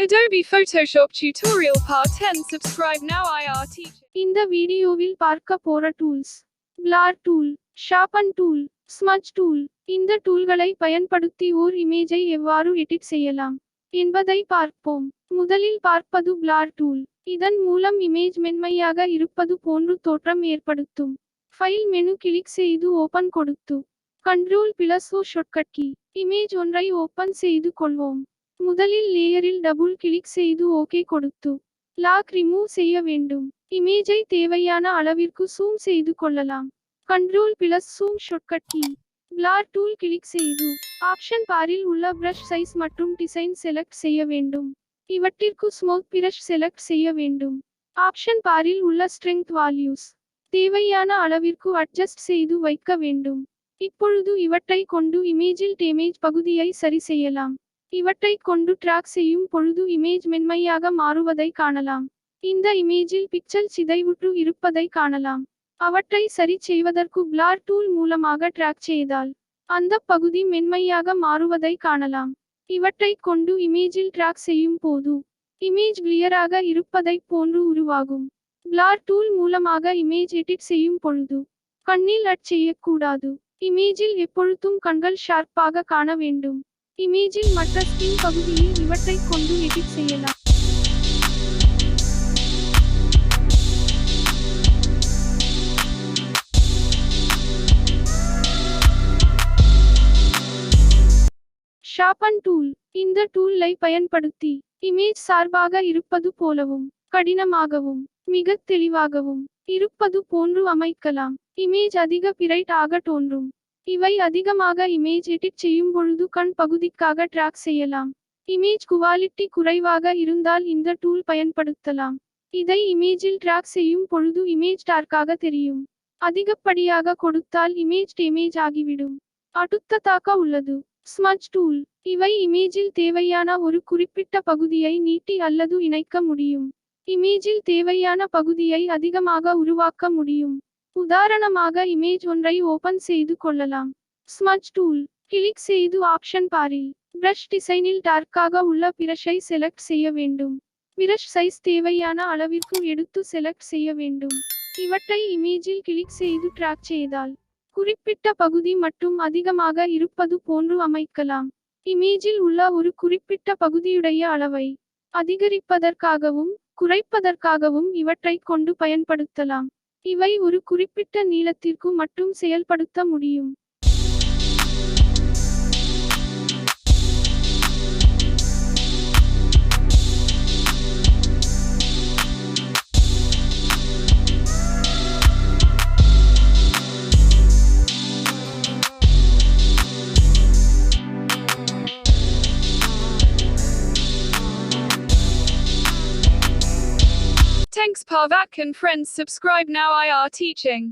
Adobe Photoshop Tutorial Part 10 Subscribe now IR Teacher. இந்த வீடியோவில் பார்க்க போற tools blur tool, sharpen tool, smudge tool. இந்த டூல்களை பயன்படுத்தி ஓர் இமேஜை எவ்வாறு எடிட் செய்யலாம் என்பதை பார்ப்போம். முதலில் பார்ப்பது blur tool. இதன் மூலம் இமேஜ் மென்மையாக இருப்பது போன்று தோற்றம் ஏற்படுத்தும். ஃபைல் மெனு கிளிக் செய்து ஓபன் கொடுத்து Ctrl+O ஷார்ட்கட் கீ. இமேஜ் ஒன்றை ஓபன் செய்து கொள்வோம். முதலில் லேயரில் டபுள் கிளிக் செய்து ஓகே கொடுத்து லாக் ரிமூவ் செய்ய வேண்டும். இமேஜை தேவையான அளவிற்கு ஜூம் செய்து கொள்ளலாம். Ctrl+Zoom shortcut key. blur tool click செய்து ஆப்ஷன் பாரில் உள்ள பிரஷ் சைஸ் மற்றும் டிசைன் செலக்ட் செய்ய வேண்டும். இவற்றிற்கு ஸ்மூத் பிரஷ் செலக்ட் செய்ய வேண்டும். ஆப்ஷன் பாரில் உள்ள ஸ்ட்ரெங்த் வால்யூஸ் தேவையான அளவிற்கு அட்ஜஸ்ட் செய்து வைக்க வேண்டும். இப்பொழுது இவற்றை கொண்டு இமேஜில் டேமேஜ் பகுதியை சரி செய்யலாம். இவற்றை கொண்டு ட்ராக் செய்யும் பொழுது இமேஜ் மென்மையாக மாறுவதை காணலாம். இந்த இமேஜில் பிக்சல் சிதைவுற்று இருப்பதை காணலாம். அவற்றை சரி செய்வதற்கு blur tool மூலமாக ட்ராக் செய்தால் அந்த பகுதி மென்மையாக மாறுவதை காணலாம். இவற்றை கொண்டு இமேஜில் ட்ராக் செய்யும் போது இமேஜ் கிளியராக இருப்பதை போன்று உருவாகும். blur tool மூலமாக இமேஜ் எடிட் செய்யும் பொழுது கண்ணில் அட் செய்யக்கூடாது. இமேஜில் எப்பொழுதும் கண்கள் ஷார்ப்பாக காண வேண்டும். இமேஜில் மற்ற ஸ்கின் பகுதியில் இவற்றை கொண்டு எடிட் செய்யலாம். sharpen tool. இந்த டூலை பயன்படுத்தி இமேஜ் சார்பாக இருப்பது போலவும் கடினமாகவும் மிக தெளிவாகவும் இருப்பது போன்று அமைக்கலாம். இமேஜ் அதிக பிரைட் ஆக தோன்றும். இவை அதிகமாக இமேஜ் எடிட் செய்யும் பொழுது கண் பகுதிக்காக ட்ராக் செய்யலாம். இமேஜ் குவாலிட்டி குறைவாக இருந்தால் இந்த டூல் பயன்படுத்தலாம். இதை இமேஜில் ட்ராக் செய்யும் பொழுது இமேஜ் டார்க்காக தெரியும். அதிகப்படியாக கொடுத்தால் இமேஜ் டேமேஜ் ஆகிவிடும். அடுத்ததாக உள்ளது ஸ்மட்ஜ் டூல். இவை இமேஜில் தேவையான ஒரு குறிப்பிட்ட பகுதியை நீட்டி அல்லது இணைக்க முடியும். இமேஜில் தேவையான பகுதியை அதிகமாக உருவாக்க முடியும். உதாரணமாக இமேஜ் ஒன்றை ஓபன் செய்து கொள்ளலாம். ஸ்மட்ஜ் டூல் கிளிக் செய்து ஆப்ஷன் பாரில் பிரஷ் டிசைனில் டார்க்காக உள்ள பிரஷை செலக்ட் செய்ய வேண்டும். பிரஷ் சைஸ் தேவையான அளவிற்கு எடுத்து செலக்ட் செய்ய வேண்டும். இவற்றை இமேஜில் கிளிக் செய்து ட்ராக் செய்தால் குறிப்பிட்ட பகுதி மட்டும் அதிகமாக இருப்பது போன்று அமைக்கலாம். இமேஜில் உள்ள ஒரு குறிப்பிட்ட பகுதியுடைய அளவை அதிகரிப்பதற்காகவும் குறைப்பதற்காகவும் இவற்றை கொண்டு பயன்படுத்தலாம். இவை ஒரு குறிப்பிட்ட நீளத்திற்கு மட்டும் செயல்படுத்த முடியும். Thanks Parvak and friends, subscribe now IR Teaching.